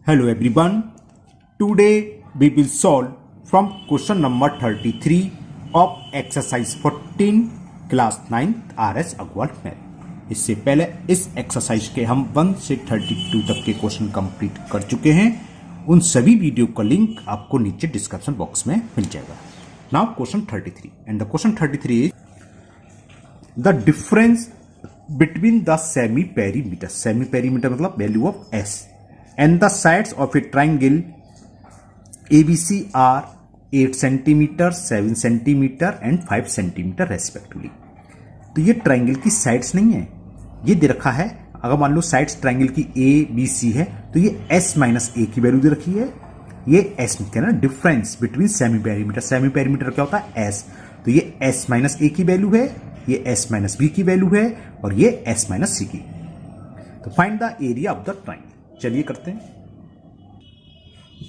Hello everyone. Today we will solve from question number 33 of exercise 14 class 9 RS Agrawal Math। इससे पहले इस exercise के हम 1 से 32 तक के क्वेश्चन कंप्लीट कर चुके हैं। उन सभी वीडियो का लिंक आपको नीचे डिस्क्रिप्शन बॉक्स में मिल जाएगा। Now question 33 and the question 33 is the difference between the semi perimeter. Semi perimeter मतलब value of s and the sides of a triangle ABC are 8 centimeter, 7 centimeter and 5 centimeter respectively। तो ये triangle की sides नहीं है, ये दे रखा है। अगर मान लो साइड्स ट्राइंगल की A B C है तो ये S माइनस A की वैल्यू दे रखी है। ये S कहना difference between semi perimeter. Semi perimeter क्या होता है S, तो ये S माइनस A की वैल्यू है, ये S माइनस B की वैल्यू है और ये S माइनस C की। तो find the area of the triangle. चलिए करते हैं।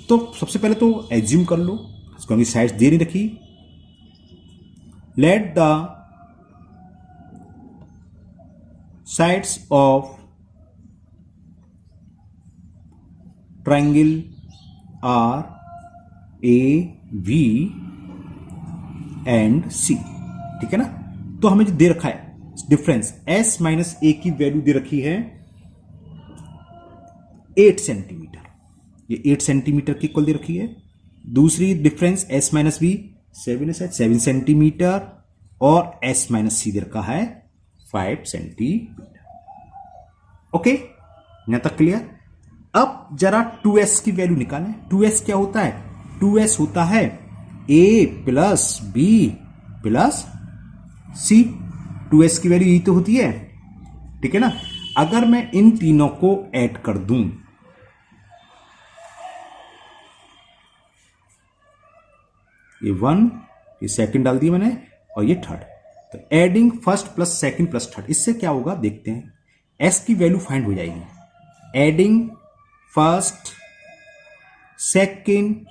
तो सबसे पहले तो एज्यूम कर लो, इसको अभी साइड्स दे नहीं रखी। Let the sides of triangle are a b and c. ठीक है ना। तो हमें जो दे रखा है डिफरेंस एस माइनस ए की वैल्यू दे रखी है 8 सेंटीमीटर, ये 8 सेंटीमीटर की इक्वल दे रखी है। दूसरी difference s minus B 7 centimetre और s माइनस सी दे रखा है 5 सेंटीमीटर। ओके, यहां तक क्लियर। अब जरा 2s की वैल्यू निकालें। 2s क्या होता है? 2s होता है a plus B plus C. 2s की वैल्यू यही तो होती है। ठीक है ना। अगर मैं इन तीनों को ऐड कर दूं, ये 1, ये सेकंड डाल दिया मैंने और ये थर्ड, तो adding first plus second plus third, इससे क्या होगा देखते हैं। एस की वैल्यू फाइंड हो जाएगी। Adding first second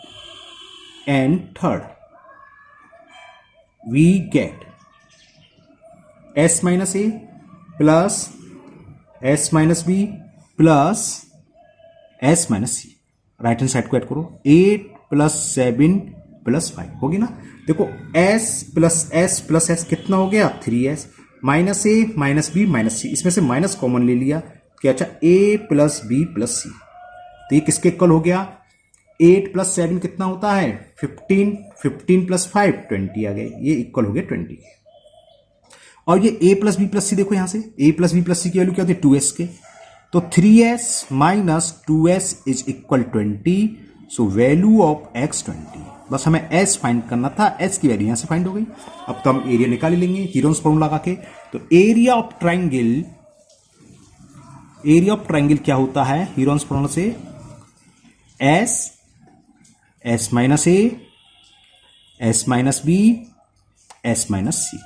and third we get S minus A plus S minus B plus S minus C. Right hand side को ऐड करो। 8 प्लस 7 प्लस 5 होगी ना। देखो s प्लस s कितना हो गया 3s माइनस ए माइनस बी माइनस सी। इसमें से माइनस कॉमन ले लिया क्या, अच्छा a प्लस बी प्लस सी। तो ये किसके इक्वल हो गया? 8 प्लस 7 कितना होता है 15, 15 प्लस 5 20 आ गए। ये इक्वल हो गया 20। और ये a प्लस बी प्लस सी देखो, यहां से a प्लस बी प्लस सी की वैल्यू क्या होती है 2s के। तो 3s minus 2s is equal 20। So value of x 20। बस हमें s फाइंड करना था, s की वैल्यू यहां से फाइंड हो गई। अब तो हम एरिया निकाल ही लेंगे हीरोन्स फॉर्मूला लगा के। तो एरिया ऑफ ट्राइंगल क्या होता है हीरोन्स फॉर्मूला से? s minus a, s minus b, s minus c।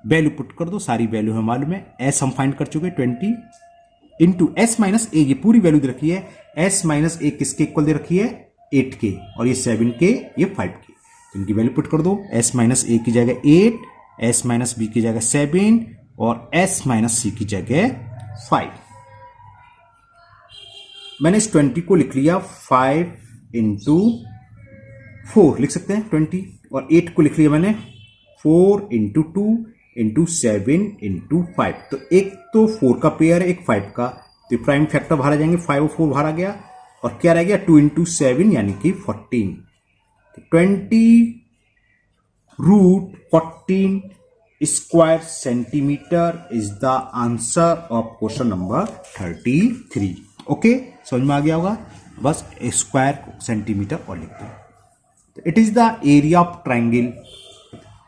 Value put कर दो, सारी वैल्यू हमें मालूम है। s हम फाइंड कर चुके 20 इंटू s माइनस a, ये पूरी वैल्यू दे रखी है। s माइनस a किसके इक्वल दे रखी है 8 के, और ये 7 के, ये 5 के। तो इनकी वैल्यू पुट कर दो। s माइनस a की जगह 8, s माइनस b की जगह 7 और s माइनस c की जगह 5। मैंने इस 20 को लिख लिया 5 इंटू 4 लिख सकते हैं 20, और 8 को लिख लिया मैंने 4 इंटू 2 इंटू 7 इंटू 5। तो एक तो 4 का पेयर है, एक 5 का, तो प्राइम फैक्टर बाहर आ जाएंगे। 5 और 4 बाहर आ गया और क्या रह गया 2 इंटू 7 यानी कि 14। 20 root 14 square centimetre is the answer of question number 33। Okay, समझ में आ गया होगा। बस स्क्वायर सेंटीमीटर और लिखते हैं। It is the area of triangle.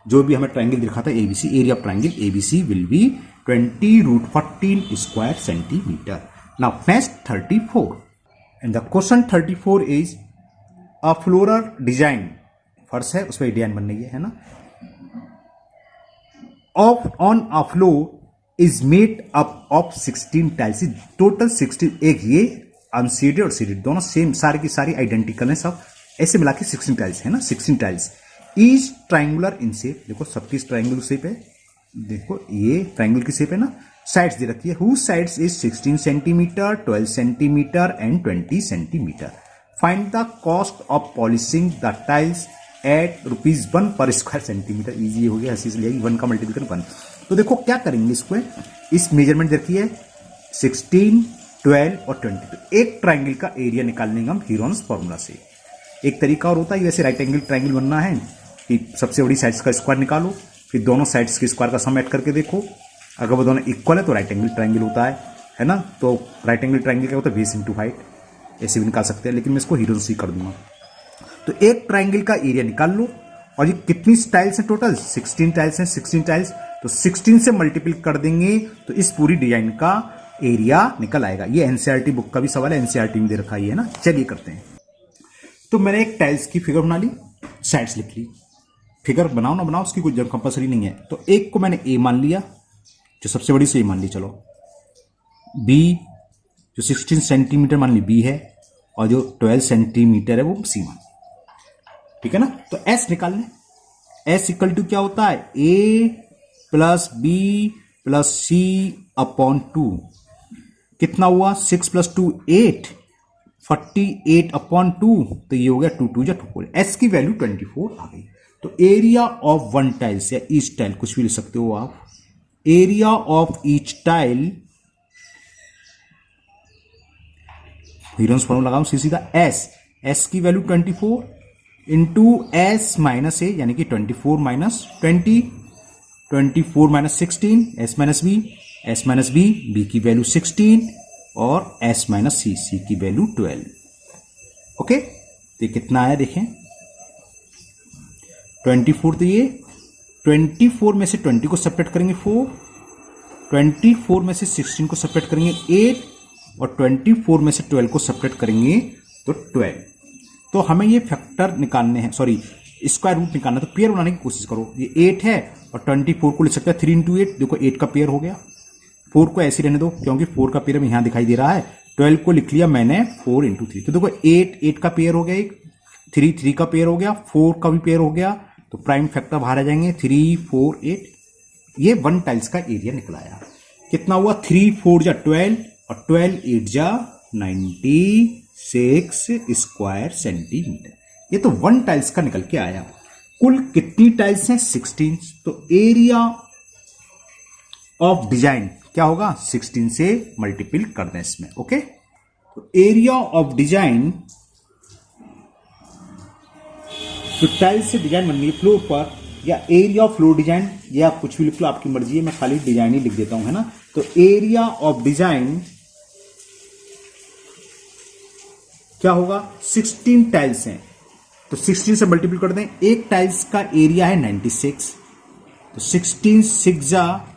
जो भी हमें ट्राइंगल दिखा था ABC, area of triangle ABC will be 20 root 14 square centimetre. Now next 34 and the question 34 is a floral design. फर्श है, उस पर डिजाइन बन रही है ना। On a floor is made up of 16 tiles. Total 16, एक ये अनसीडेड और सीडेड दोनों सेम, सारी की सारी आइडेंटिकल है, सब ऐसे मिला के 16 टाइल्स है ना। 16 tiles is triangular in shape. देखो सबकी ट्राइंगुलर शेप है। देखो ये ट्राइंगल की शेप है ना। साइड्स दे रखी है, whose sides is 16 centimetre, 12 centimetre and 20 centimetre. Find the cost of polishing the tiles at ₹1 per square centimetre. Easy हो गया, हंसी से लिया 1 का मल्टीप्लिकेशन 1। तो देखो क्या करेंगे इसको, इस मेजरमेंट देखिए 16, 12 और 20। तो एक ट्राइंगल का एरिया निकालने का हम हीरोन्स फॉर्मूला से। एक तरीका और होता है, वैसे राइट एंगल ट्राइंगल बनना है कि सबसे बड़ी साइड्स का स्क्वायर निकालो, फिर दोनों साइड्स के स्क्वायर का सम ऐड करके देखो, अगर वो दोनों इक्वल है तो राइट एंगल ट्राइंगल होता है ना। तो राइट एंगल ट्राइंगल क्या होता है, बेस इंटू हाइट, ऐसे भी निकाल सकते हैं, लेकिन मैं इसको हीरोन्स ही कर दूंगा। तो एक ट्राइंगल का एरिया निकाल लो, और ये कितनी टाइल्स हैं टोटल, 16 टाइल्स हैं। 16 टाइल्स तो 16 से मल्टीपल कर देंगे तो इस पूरी डिजाइन का एरिया निकल आएगा। ये एनसीईआरटी बुक का भी सवाल है, एनसीईआरटी में दे रखा है ना। चलिए करते हैं। तो मैंने एक टाइल्स की फिगर बना ली, साइड्स लिख ली। फिगर बनाओ ना बनाओ, उसकी कोई कंपल्सरी नहीं है। तो एक को मैंने ए मान लिया, जो सबसे बड़ी से ए मान ली। चलो बी जो 16 सेंटीमीटर मान ली बी है, और जो 12 सेंटीमीटर है वो सी मान ली। ठीक है ना। तो एस निकाल लें। एस इक्वल टू क्या होता है, ए प्लस बी प्लस सी अपॉन 2। कितना हुआ, 6 + 2 8, 48 अपॉन 2। तो ये हो गया 2 2 4। एस की वैल्यू 24 आ गई। तो एरिया ऑफ वन टाइल्स या ईच टाइल, कुछ भी लिख सकते हो आप, area of each tile, Heron's formula लगाऊं सीधा, एस, एस की value 24 into S minus A, यानी कि 24 माइनस 20, 24 माइनस 16, S minus B, S minus B, B की वैल्यू 16 और एस माइनस सी, सी की वैल्यू 12। ओके, तो ये कितना आया देखें, 24। तो ये 24 में से 20 को सेपरेट करेंगे 4, 24 में से 16 को सेपरेट करेंगे 8, और 24 में से 12 को सेपरेट करेंगे तो 12। तो हमें ये फैक्टर निकालने हैं, सॉरी स्क्वायर रूट निकालना। तो पेयर बनाने की कोशिश करो। ये 8 है और 24 को लिख सकते हैं 3 × 8। देखो 8 का पेयर हो गया, 4 को ऐसे रहने दो क्योंकि 4 का पेयर में यहां दिखाई दे रहा है। 12 को लिख लिया मैंने 4 × 3। तो देखो 8 का पेयर हो गया, एक 3 का पेयर हो गया, 4 का भी पेयर हो गया। तो प्राइम फैक्टर बाहर आ जाएंगे, 3 4 8। ये वन टाइल्स का एरिया निकलाया। कितना हुआ, 3 4 जा 12 और 12 8 जा 96 स्क्वायर सेंटीमीटर। ये तो वन टाइल्स का निकल के आया। कुल कितनी टाइल्स हैं, 16। तो एरिया ऑफ डिजाइन क्या होगा, 16 से मल्टीपल कर दें इसमें। ओके, तो एरिया ऑफ डिजाइन, तो टाइल्स से डिजाइन बननी है फ्लोर पर, या एरिया ऑफ फ्लोर डिजाइन, या आप कुछ भी लिख लो, आपकी मर्जी है। मैं खाली डिजाइन ही लिख देता हूं, है ना। तो एरिया ऑफ डिजाइन क्या होगा, 16 टाइल्स हैं तो 16 से मल्टीपल कर दें। एक टाइल्स का एरिया है 96, तो 16 6 जा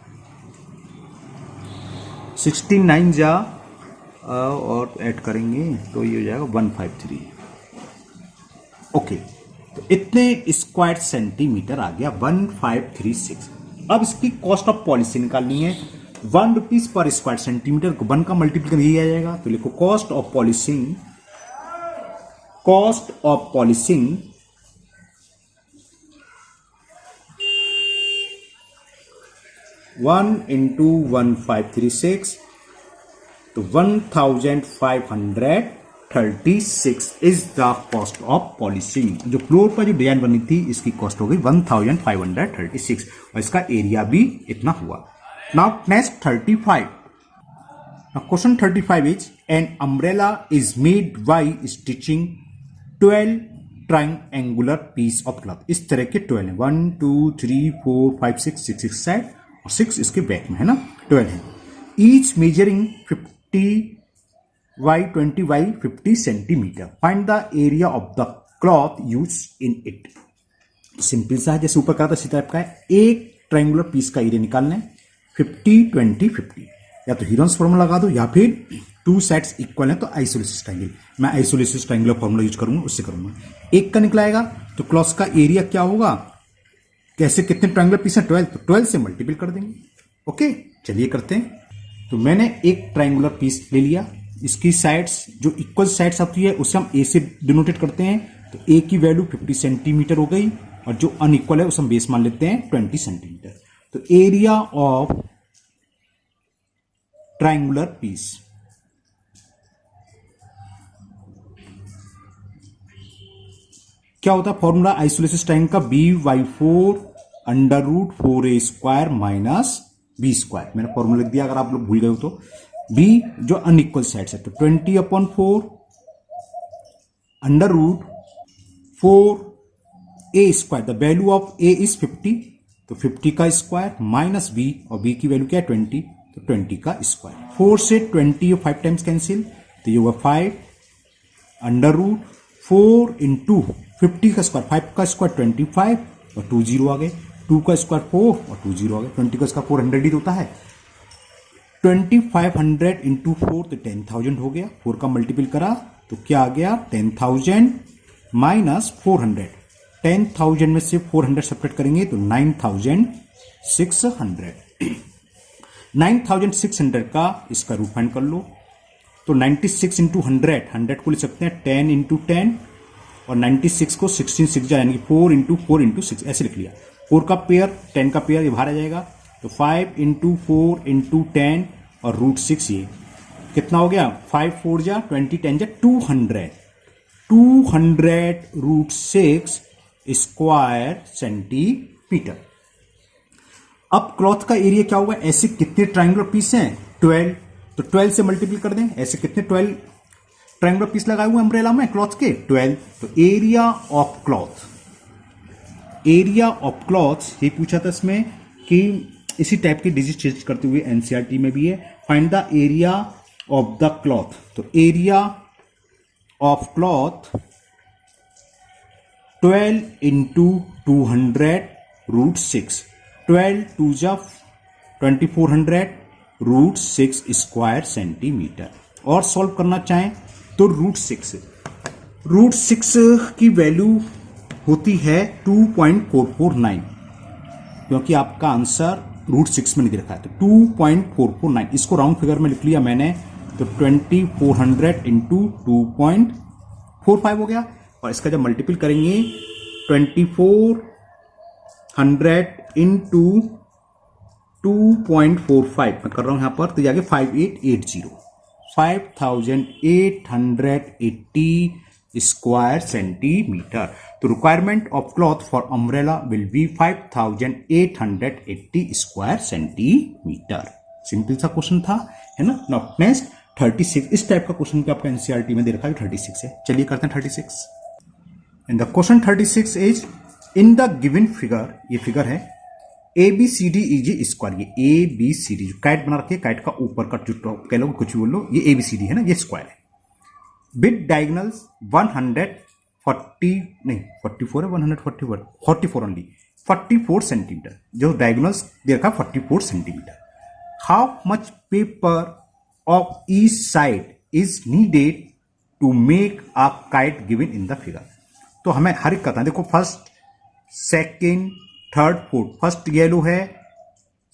16 9 जा और ऐड करेंगे तो ये हो जाएगा 153। ओके, तो इतने स्क्वायर सेंटीमीटर आ गया, 1536। अब इसकी कॉस्ट ऑफ पॉलिसी निकालनी है। ₹1 पर स्क्वायर सेंटीमीटर को 1 का मल्टीप्लिकेशन दिया जाएगा। तो लिखो cost of polishing, cost of polishing 1 × 1536, तो 1536 is the cost of polishing. जो फ्लोर पर जो डिजाइन बनी थी इसकी कॉस्ट हो गई 1536, और इसका एरिया भी इतना हुआ। Now next 35। Now question 35 is, an umbrella is made by stitching 12 triangular piece of cloth। इस तरह के 12 है, 1 2 3 4 5 6 साइड और 6 इसके बैक में है ना, 12 है। Each measuring 50 by 20 by 50 centimetre. Find the area of the cloth use in it. Simple सा है, जैसे ऊपर कहा था इसी टाइप का है। एक ट्राइंगुलर पीस का एरिया निकालना है, 50 20 50। या तो हीरोन्स फॉर्मूला लगा दो, या फिर 2 सेट्स इक्वल है तो आइसोलेसिस ट्राइंगल। मैं आइसोलेसिस ट्राइंगुलर फॉर्मूला यूज करूंगा, उससे करूंगा। एक का निकलाएगा तो क्लॉथ का एरिया क्या होगा, कैसे, कितने ट्राइंगुलर पीस है, 12, तो 12 से मल्टीपल कर देंगे। ओके, चलिए करते हैं। तो मैंने एक ट्राइंगुलर पीस ले लिया, इसकी साइड्स जो इक्वल साइड्स आती है उसे हम ए से डिनोटेट करते हैं। तो ए की वैल्यू 50 सेंटीमीटर हो गई, और जो अनइक्वल है उसे हम बेस मान लेते हैं 20 सेंटीमीटर। तो एरिया ऑफ ट्राइंगुलर पीस, क्या होता है फॉर्मूला आइसोलेसिस ट्रायंगल का, b/4 √4a² माइनस b²। मैंने फॉर्मूला लिख दिया अगर आप लोग भूल गए हो तो। b जो अनइक्वल साइड्स है तो 20/4 √4a²। The value of a is 50, तो 50 का स्क्वायर माइनस b, और b की वैल्यू क्या है 20, तो 20 का स्क्वायर। 4 से 20 5 टाइम्स कैंसिल, तो ये हुआ 5 √4 इंटू 50 का स्क्वायर, 5 का स्क्वायर 25 और 2 जीरो आ गए, 2 का स्क्वायर 4 और 2 जीरो आ गए, 20 का स्क्वायर 400 ही होता है। 2500 इंटू 4 तो 10,000 हो गया, 4 का मल्टीपल करा तो क्या आ गया 10,000 माइनस 400, 10,000 में से 400 सब्ट्रैक्ट करेंगे तो 9,600। 9,600 का इसका रूट फाइंड कर लो, तो 96 इंटू 100 को लिख सकते हैं 10 इंटू 10, और 96 को 16 6 यानी कि 4 इंटू 4 इंटू 6 ऐसे लिख लिया। 4 का पेयर 10 का पेयर ये बाहर आ जाएगा, तो 5 इंटू 4 इंटू 10 और √6, ये कितना हो गया 5 4 जा 20 10 जा 200, 200 √6 स्क्वायर सेंटीमीटर। अब क्लॉथ का एरिया क्या होगा, ऐसे कितने ट्रायंगुलर पीस हैं 12, तो 12 से मल्टीप्लाई कर दें। ऐसे कितने 12 ट्रायंगुलर पीस लगाए हुए अम्ब्रेला में क्लॉथ के 12, तो area of cloth, area of cloth ये पूछा था इसमें कि इसी टाइप की डिजिट चेंज करते हुए एनसीईआरटी में भी है, find the area of the cloth. तो एरिया ऑफ क्लॉथ 12 इंटू 200 √6, 12 2 जा 2400 √6 स्क्वायर सेंटीमीटर। और सॉल्व करना चाहें तो √6 की वैल्यू होती है 2.449, क्योंकि आपका आंसर √6 में नहीं रखा है, तो 2.449 इसको राउंड फिगर में लिख लिया मैंने, तो 2400 इंटू 2.45 हो गया। और इसका जब मल्टीपल करेंगे 2400 इंटू 2.45 मैं कर रहा हूं यहां पर, तो जाके 5880, 5880 स्क्वायर सेंटीमीटर। तो requirement of cloth for umbrella will be 5880 square centimetre. Simple सा क्वेश्चन था, है ना। नाउ नेक्स्ट 36, इस टाइप का क्वेश्चन भी आपका एनसीईआरटी में दे रखा है 36 है। चलिए करते हैं 36। And the question 36 is in the given figure, ये फिगर है ABCD इज स्क्वायर, ये ABCD जो काइट बना रखी है, काइट का ऊपर का जो टॉप कह लो कुछ भी बोल लो, ये ABCD है ना, ये स्क्वायर है। विद डायगोनल्स 140 नहीं 44 है 141 44 ओनली 44 सेंटीमीटर, जो डायगोनल्स दे रखा 44 centimetre. How much paper of each side is needed to make a kite given in the figure. तो हमें हर एक करना है, देखो first second third fourth, first yellow है,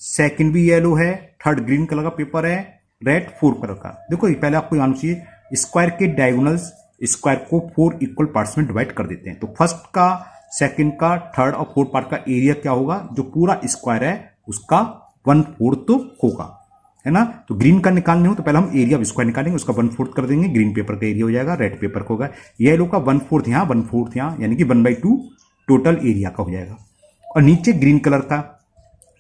सेकंड भी येलो है, थर्ड ग्रीन कलर का पेपर है, रेड 4 कलर का। देखो पहले आपको याद चाहिए स्क्वायर के डायगोनल्स स्क्वायर को 4 इक्वल पार्ट्स में डिवाइड कर देते हैं, तो फर्स्ट का सेकंड का थर्ड और फोर्थ पार्ट का एरिया क्या होगा, जो पूरा स्क्वायर है उसका 1/4 तो होगा, है ना। तो ग्रीन का निकालने हो तो पहले हम एरिया ऑफ स्क्वायर निकालेंगे, उसका 1/4 कर देंगे, ग्रीन पेपर का एरिया हो जाएगा, रेड पेपर का होगा, येलो का 1/4 यहाँ 1/4 यहाँ, यानी कि 1/2 टोटल एरिया का हो जाएगा। और नीचे ग्रीन कलर का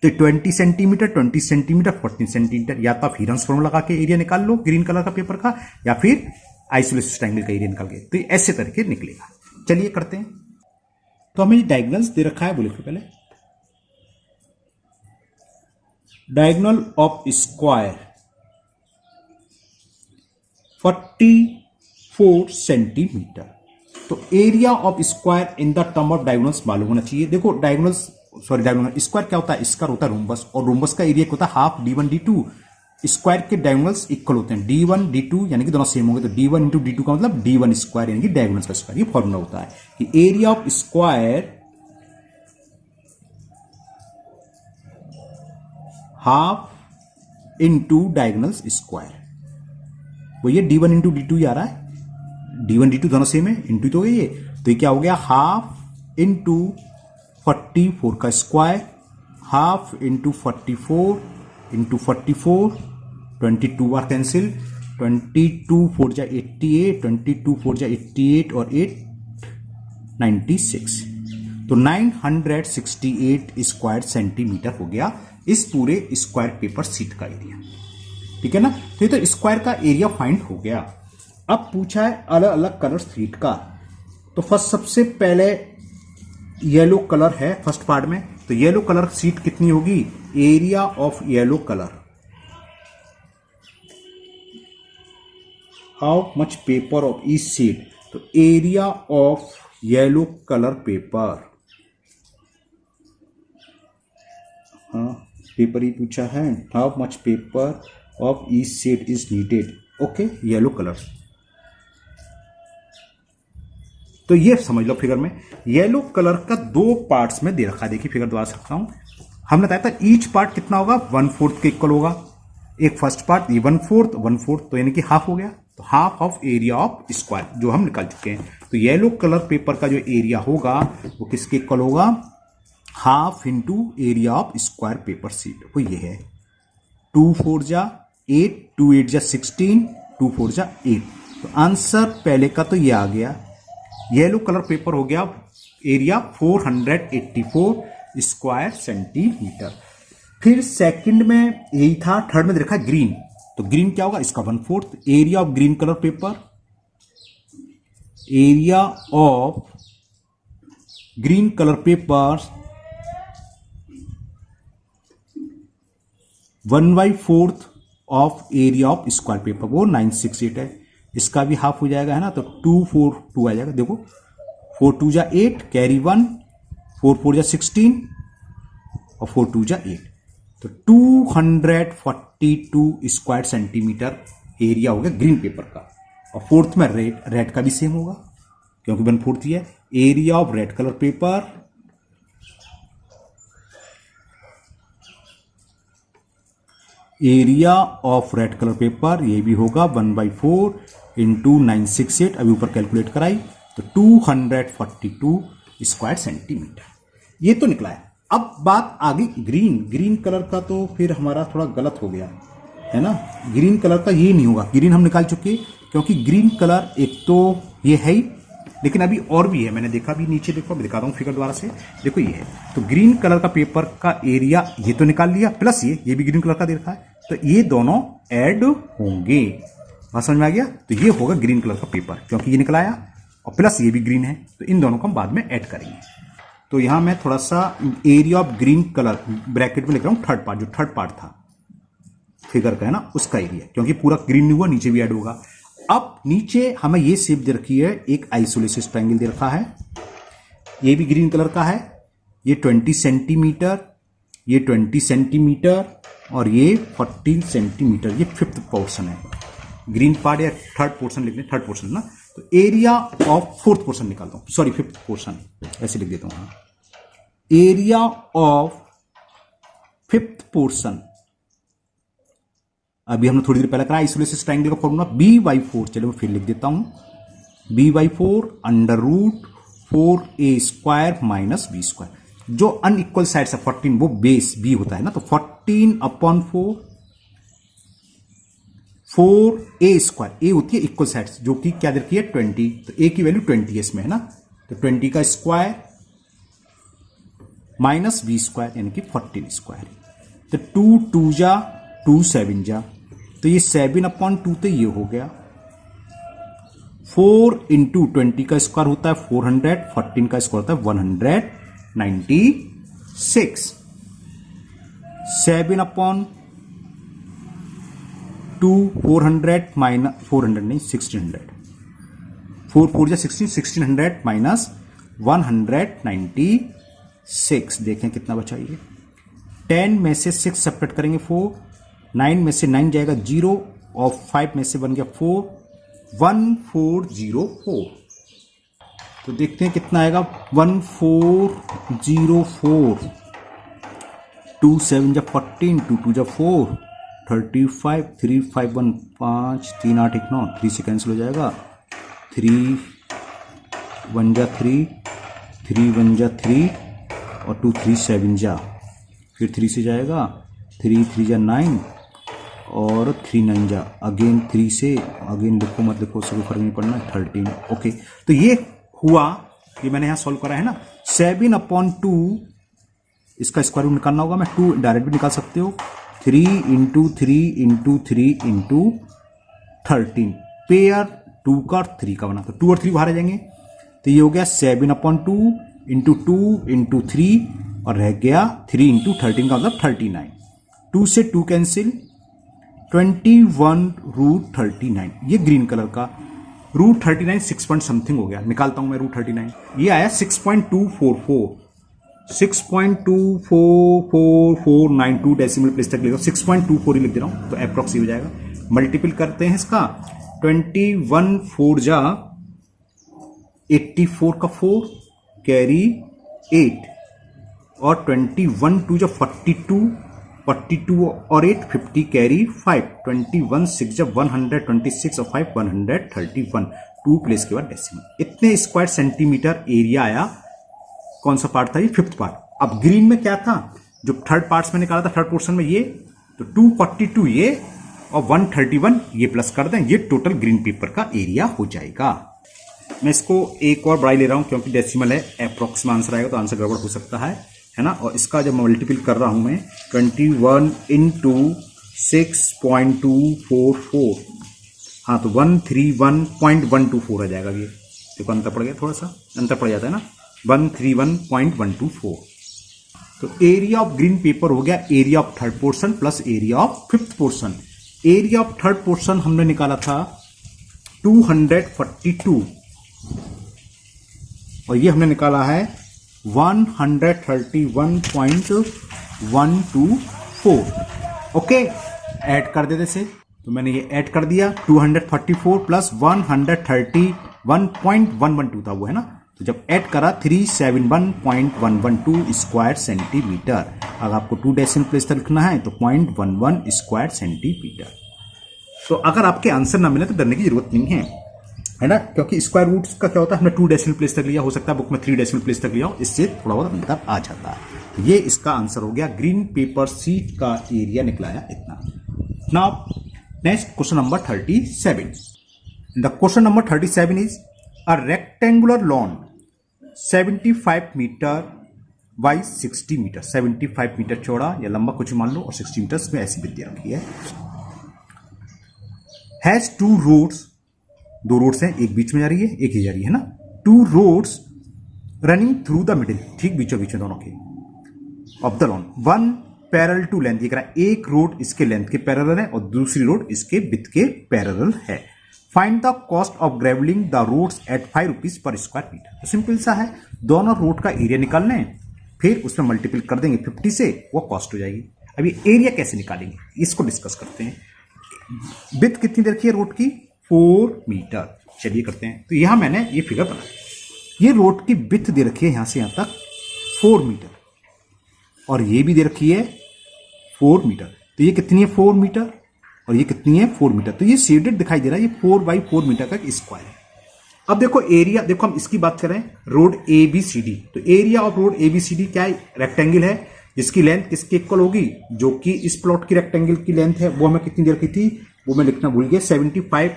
तो 20 सेंटीमीटर 20 सेंटीमीटर 14 सेंटीमीटर, या तो आप हिरन्स फॉर्मूला लगा के एरिया निकाल लो ग्रीन कलर का पेपर का, या फिर आइसोलेसिस ट्रायंगल का एरिया निकाल के, तो ऐसे तरीके निकलेगा। चलिए करते हैं। तो हमें डायगोनल्स दे रखा है, बोले पहले डायगोनल ऑफ स्क्वायर 44 सेंटीमीटर, तो area of square in the term of diagonals मालूम होना चाहिए। देखो डायगोनल स्क्वायर क्या होता है, इसका होता है रोम्बस, और रोम्बस का एरिया क्या होता है हाफ d1 d2। स्क्वायर के डायगोनल्स इक्वल होते हैं, d1 d2 यानी कि दोनों सेम होंगे, तो d1 इंटू d2 का मतलब d1 स्क्वायर यानी कि डायगोनल्स का स्क्वायर। ये फॉर्मूला होता है कि area of square half into diagonals square, वो ये d1 इंटू d2 आ रहा है, d1 d2 दोनों सेम है, इंटू तो ये, तो ये क्या हो गया हाफ इंटू 44 का स्क्वायर, हाफ इंटू 44 इंटू 44, 22 बार कैंसिल, 22 4 जा 88, 22 4 जा 88 और 8 96। तो 968 स्क्वायर सेंटीमीटर हो गया इस पूरे स्क्वायर पेपर शीट का एरिया। ठीक है ना, तो ये तो स्क्वायर का एरिया फाइंड हो गया। अब पूछा है अलग अलग कलर शीट का। तो फर्स्ट सबसे पहले येलो कलर है फर्स्ट पार्ट में, तो येलो कलर शीट कितनी होगी, area of yellow colour, how much paper of each sheet, तो area of yellow colour paper, हाँ पेपर ही पूछा है, how much paper of each sheet is needed, okay yellow colour. तो ये समझ लो फिगर में येलो कलर का दो पार्ट्स में दे रखा है। देखिए फिगर दोबारा सकता हूं, हमने बताया था ईच पार्ट कितना होगा, 1/4 के इक्वल होगा। एक फर्स्ट पार्ट ये 1/4 तो यानी कि हाफ हो गया, तो half of area of square जो हम निकाल चुके हैं। तो येलो कलर पेपर का जो एरिया होगा वो किसके इक्वल होगा, half into area of square paper sheet, वो ये है 2 4 जा 8, 2 8 जा 16, 2 4 जा 8। तो आंसर पहले का तो ये आ गया, येलो कलर पेपर हो गया एरिया 484 स्क्वायर सेंटीमीटर। फिर सेकंड में यही था, थर्ड में देखा ग्रीन, तो ग्रीन क्या होगा, इसका 1/4 area of green colour paper, area of green colour paper 1/4 of area of square paper, वो 968 है। इसका भी हाफ हो जाएगा है ना, तो 2 4 2 आ जाएगा। देखो 4 2 जा 8 कैरी 1, 4 4 जा 16 और 4 2 जा 8, तो 242 स्क्वायर सेंटीमीटर एरिया हो गया ग्रीन पेपर का। और फोर्थ में रेड का भी सेम होगा क्योंकि 1/4 ही है, area of red colour paper area of red colour paper ये भी होगा 1/4 इंटू 968, अभी ऊपर कैलकुलेट कराई तो 242 स्क्वायर सेंटीमीटर, ये तो निकला है। अब बात आ गई ग्रीन कलर का, तो फिर हमारा थोड़ा गलत हो गया है ना, ग्रीन कलर का ये नहीं होगा, ग्रीन हम निकाल चुके क्योंकि ग्रीन कलर एक तो ये है ही, लेकिन अभी और भी है, मैंने देखा भी नीचे, देखो मैं दिखा रहा हूं फिगर द्वारा से, देखो ये है। तो ग्रीन कलर का पेपर का एरिया ये तो निकाल लिया, प्लस ये भी ग्रीन कलर का दे रखा है, तो ये दोनों ऐड होंगे। बात समझ में आ गया, तो ये होगा ग्रीन कलर का पेपर क्योंकि ये निकलाया और प्लस ये भी ग्रीन है, तो इन दोनों को हम बाद में ऐड करेंगे। तो यहां मैं थोड़ा सा area of green colour bracket में लिख रहा हूं, थर्ड पार्ट, जो थर्ड पार्ट था फिगर का है ना, उसका एरिया, क्योंकि पूरा ग्रीन नहीं हुआ, नीचे भी ऐड होगा। अब नीचे हमें ये शेप दे रखी है, एक आइसोलेसिस ट्रायंगल दे रखा है, ये भी ग्रीन कलर का है, ये 20 सेंटीमीटर, ये 20 सेंटीमीटर और ये 14 सेंटीमीटर, ये फिफ्थ पोर्शन है। ग्रीन पार्ट या थर्ड पोर्शन लिख लें, थर्ड पोर्शन ना, तो एरिया ऑफ फोर्थ पोर्शन निकालता हूं, सॉरी फिफ्थ पोर्शन ऐसे लिख देता हूं, एरिया ऑफ फिफ्थ पोर्शन। अभी हमने थोड़ी देर पहले करा आइसोलेसिस ट्रायंगल का फॉर्मूला b/4, चलो मैं फिर लिख देता हूं, b/4 √4a² माइनस b², जो अनइक्वल साइड्स है 14, वो बेस b होता है ना, तो 14/4 4a², a होती है इक्वल साइड्स, जो कि क्या देखिए 20, तो a की वैल्यू 20 है इसमें है ना, तो 20 का स्क्वायर माइनस b² यानी कि 14², तो 2 2 जा 2 7 जा, तो ये 7/2 तो ये हो गया, 4 इंटू 20 का स्क्वायर होता है 400, 14 का स्क्वायर होता है 196, 7/2 400 माइनस 400 नहीं 1600, 4 4 जा 16, 1600 माइनस 196, देखें कितना बचा ये, 10 में से 6 सेपरेट करेंगे 4, 9 में से 9 जाएगा 0 और 5 में से बन गया 4, 1404। तो देखते हैं कितना आएगा, 1404, 2 7 जा 14, 2 2 जा 4, 35, 3 5 1 5, 3 8 1 9, 3 से कैंसिल हो जाएगा, 3 1 जा 3, 3 1 जा 3 और 2 3 7 जा, फिर 3 से जाएगा, 3 3 जा 9 और 3 9 जा, अगेन 3 से, अगेन लिखो मत लिखो, उससे कोई फर्क नहीं पड़ना, 13, ओके। तो ये हुआ ये मैंने यहाँ सॉल्व करा है ना। 7/2 इसका स्क्वायर रूट निकालना होगा, मैं 2 डायरेक्ट भी निकाल सकते हो। 3 × 3 × 3 × 13 पेयर 2 का और 3 का बना, तो 2 और 3 बाहर आ जाएंगे, तो ये हो गया 7/2 × 2 × 3 और रह गया 3 × 13 का मतलब 39। 2 से 2 कैंसिल, 21√39। ये ग्रीन कलर का √39 6 पॉइंट समथिंग हो गया, निकालता हूं मैं √39। ये आया 6.244, 6.24492 डेसिमल प्लेस तक लेगा, 6.24 ही लिख दे रहा हूं, तो अप्रॉक्स हो जाएगा। मल्टीपल करते हैं इसका, 21 4 जा 84 का 4 कैरी 8 और 21 2 जा 42 और 8 50 कैरी 5, 21 6 जब 126 और 5 131, 2 प्लेस के बाद डेसिमल। इतने स्क्वायर सेंटीमीटर एरिया आया। कौन सा पार्ट था ये? 5th part. अब ग्रीन में क्या था, जो थर्ड पार्ट्स में निकाला था, थर्ड पोर्शन में ये, तो 242 ये और 131 ये प्लस कर दें, ये टोटल ग्रीन पेपर का एरिया हो जाएगा। मैं इसको एक और बढ़ाई ले रहा हूं क्योंकि डेसिमल है, अप्रॉक्स में आंसर आएगा तो आंसर गड़बड़ हो सकता है ना। और इसका जब मल्टीपल कर रहा हूं मैं 21 × 6.244, हाँ तो 131.124 आ जाएगा। ये देखो अंतर पड़ गया, थोड़ा सा अंतर पड़ जाता है ना, 131.124। तो एरिया ऑफ ग्रीन पेपर हो गया area of third portion plus area of 5th portion. Area of third portion हमने निकाला था 242 और ये हमने निकाला है 131.124। ओके, ऐड कर देते से, तो मैंने ये ऐड कर दिया, 244 प्लस 131.112 था वो, है ना। तो जब ऐड करा 371.112 स्क्वायर सेंटीमीटर। अगर आपको 2 डेसिमल प्लेस तक लिखना है तो 0.11 स्क्वायर सेंटीमीटर। तो अगर आपके आंसर ना मिले तो डरने की जरूरत नहीं है ना, क्योंकि स्क्वायर रूट्स का क्या होता है, हमने 2 डेसिमल प्लेस तक लिया, हो सकता है बुक में 3 डेसिमल प्लेस तक लिया हो, इससे थोड़ा बहुत अंतर आ जाता है। तो ये इसका आंसर हो गया, ग्रीन पेपर सीट का एरिया निकलाया इतना। Now next question number 37। The question number 37 is a rectangular lawn 75 metre by 60 metre, 75 metre चौड़ा या लंबा कुछ मान लो और 60 मीटर में ऐसी विद्या रखी है। हैज 2 रोड्स, 2 रोड्स हैं, एक बीच में जा रही है एक ही जा रही है ना। 2 roads running through the middle, ठीक बीचों बीच में दोनों के, of the lawn, 1 parallel to length. ये कह रहा है एक रोड इसके लेंथ के पैरेलल है और दूसरी रोड इसके विड्थ के पैरेलल है। Find the cost of gravelling the roads at 5 rupees per square metre. तो सिंपल सा है, दोनों रोड का एरिया निकाल लें, फिर उसमें मल्टीपल कर देंगे 50 से, वो कॉस्ट हो जाएगी। अब ये एरिया कैसे निकालेंगे इसको डिस्कस करते हैं। विड्थ कितनी दे रखी है रोड की? 4 मीटर। चलिए करते हैं। तो यहां मैंने ये फिगर बनाया, ये रोड की विड्थ दे रखी है यहां से यहां तक 4 मीटर और ये भी दे रखी है 4 मीटर। तो ये कितनी है? 4 मीटर और ये कितनी है? 4 मीटर। तो ये शेडेड दिखाई दे रहा है, ये 4/4 मीटर का स्क्वायर है। अब देखो एरिया, देखो हम इसकी बात करें, रोड ABCD, तो एरिया ऑफ रोड ABCD क्या है? रेक्टेंगल है जिसकी लेंथ किसकी इक्वल होगी? जो कि इस प्लॉट की रेक्टेंगल की लेंथ है, वो हमें कितनी दे रखी थी, वो मैं लिखना भूल गया, 75।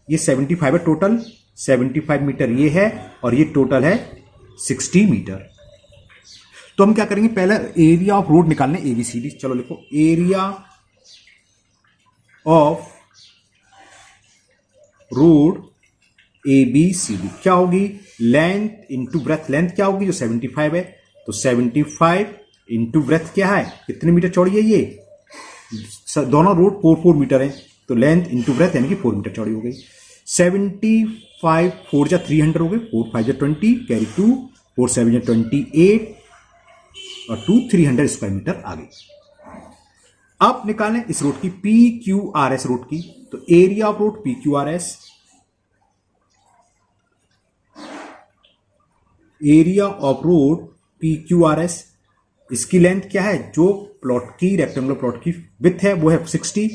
ये 75 है टोटल, 75 मीटर ये है और ये टोटल है 60 मीटर। तो हम क्या करेंगे, पहले एरिया ऑफ रोड निकालने ABCD। चलो लिखो, एरिया ऑफ रोड ABCD क्या होगी? Length into breadth. लेंथ क्या होगी? जो 75 है, तो 75 इंटू ब्रेथ क्या है? कितने मीटर चौड़ी है ये? दोनों रोड 4 मीटर है, तो लेंथ इंटू ब्रेथ यानी कि 4 मीटर चौड़ी हो गई। 75 4 जा 300 हो गए, 4 5 जा 20 कैरी 2, 4 7 जा 28 और 2 300 स्क्वायर मीटर आ गई। अब निकालें इस रोड की PQRS रोड की। तो area of road PQRS, area of road PQRS, इसकी लेंथ क्या है? जो प्लॉट की रेक्टेंगुलर प्लॉट की विड्थ है वो है 60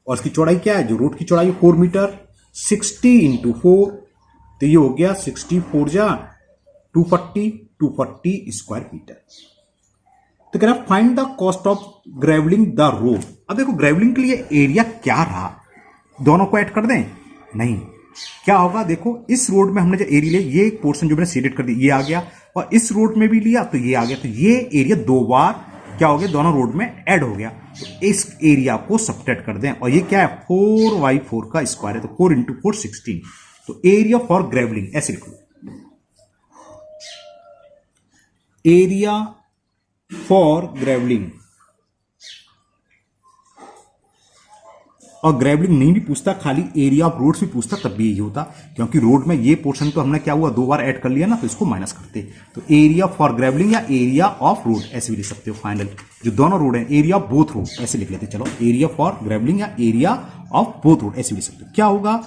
और इसकी चौड़ाई क्या है? जो रोड की चौड़ाई 4 मीटर, 60 इंटू 4, तो ये हो गया 64 जा 240 स्क्वायर मीटर। तो कह रहा find the cost of gravelling the road. अब देखो ग्रेवलिंग के लिए एरिया क्या रहा, दोनों को ऐड कर दें? नहीं, क्या होगा देखो, इस रोड में हमने जो एरिया लिया, ये एक पोर्शन जो मैंने शेडेड कर दिया ये आ गया, और इस रोड में भी लिया तो ये आ गया, तो ये एरिया दो बार क्या हो गया, दोनों रोड में ऐड हो गया। तो इस एरिया को सबट्रैक्ट कर दें, और ये क्या है 4/4 का स्क्वायर है, तो 4 × 4 16। तो एरिया फॉर ग्रेवलिंग ऐसे लिख लो, एरिया फॉर ग्रेवलिंग। और ग्रेवलिंग नहीं भी पूछता, खाली एरिया ऑफ रोड्स भी पूछता तब भी यही होता, क्योंकि रोड में ये पोर्शन तो हमने क्या हुआ दो बार ऐड कर लिया ना, तो इसको माइनस करते। तो एरिया फॉर ग्रेवलिंग या एरिया ऑफ रोड ऐसे भी लिख सकते हो। फाइनल जो दोनों रोड है, एरिया ऑफ बोथ रोड ऐसे लिख लेते। चलो एरिया फॉर ग्रेवलिंग या एरिया ऑफ बोथ रोड ऐसे लिख सकते हो। क्या होगा,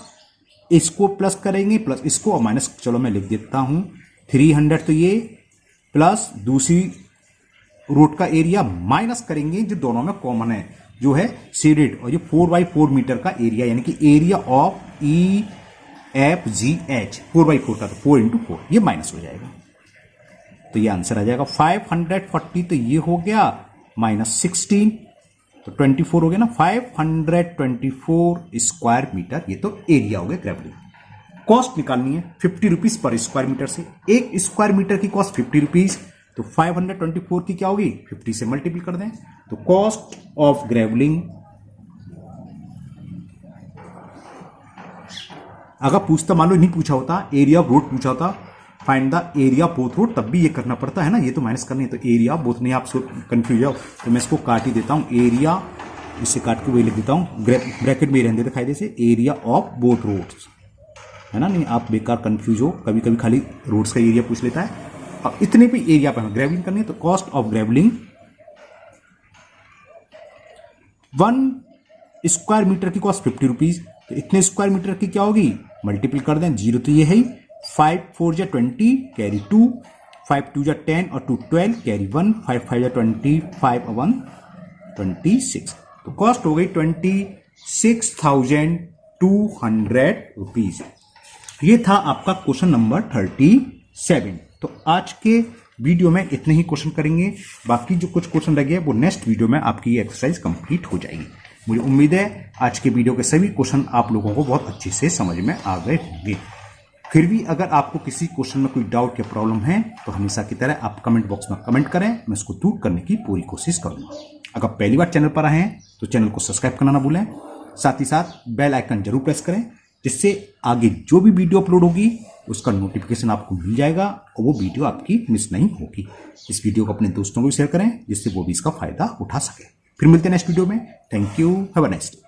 इसको प्लस करेंगे प्लस इसको और माइनस, चलो मैं लिख देता हूं 300, तो ये प्लस दूसरी रोड का एरिया माइनस करेंगे जो दोनों में कॉमन है, जो है शेडेड, और ये 4/4 मीटर का एरिया, यानी कि एरिया ऑफ EFGH 4/4 का, तो 4 × 4 ये माइनस हो जाएगा, तो ये आंसर आ जाएगा 540। तो ये हो गया -16, तो 24 हो गया ना, 524 स्क्वायर मीटर, ये तो एरिया हो गया ग्रेवलिंग। कॉस्ट निकालनी है 50 रुपीज पर स्क्वायर मीटर से, एक स्क्वायर मीटर की कॉस्ट 50 रुपीज, तो 524 की क्या होगी 50 से मल्टीपल कर दें, तो कॉस्ट ऑफ ग्रेवलिंग। अगर पूछता, मान लो नहीं पूछा होता, एरिया ऑफ रोड पूछा होता, find the area of both road, तब भी ये करना पड़ता है ना, ये तो माइनस करनी है, तो एरिया ऑफ बोथ, नहीं आप कंफ्यूज हो, तो मैं इसको काट ही देता हूं, एरिया इससे काट के वही लिख देता हूं, ब्रैकेट में रहने देते फायदे से, एरिया ऑफ बोथ रोड्स, है ना, नहीं आप बेकार कंफ्यूज हो, कभी कभी खाली रोड्स का एरिया पूछ लेता है। अब इतने भी एरिया पर हमें ग्रेवलिंग करनी है, तो cost of grovelling 1 square metre की कॉस्ट 50 रुपीज, तो इतने स्क्वायर मीटर की क्या होगी, मल्टीपल कर दें, 0 तो ये है ही, 5 4 जा 20 कैरी 2, 5 2 जा 10 और 2 12 कैरी 1, 5 5 जा 20, 5 1 26, तो कॉस्ट हो गई 26,200 रुपीज। ये था आपका क्वेश्चन नंबर 37। तो आज के वीडियो में इतने ही क्वेश्चन करेंगे, बाकी जो कुछ क्वेश्चन लगे वो नेक्स्ट वीडियो में आपकी ये एक्सरसाइज कंप्लीट हो जाएगी। मुझे उम्मीद है आज के वीडियो के सभी क्वेश्चन आप लोगों को बहुत अच्छे से समझ में आ गए होंगे। फिर भी अगर आपको किसी क्वेश्चन में कोई डाउट या प्रॉब्लम है तो हमेशा की तरह आप कमेंट बॉक्स में कमेंट करें, मैं उसको दूर करने की पूरी कोशिश करूंगा। अगर पहली बार चैनल पर आए हैं तो चैनल को सब्सक्राइब करना ना भूलें, साथ ही साथ बेल आइकन जरूर प्रेस करें, जिससे आगे जो भी वीडियो अपलोड होगी उसका नोटिफिकेशन आपको मिल जाएगा और वो वीडियो आपकी मिस नहीं होगी। इस वीडियो को अपने दोस्तों को भी शेयर करें, जिससे वो भी इसका फायदा उठा सके। फिर मिलते हैं नेक्स्ट वीडियो में। Thank you, have a nice day.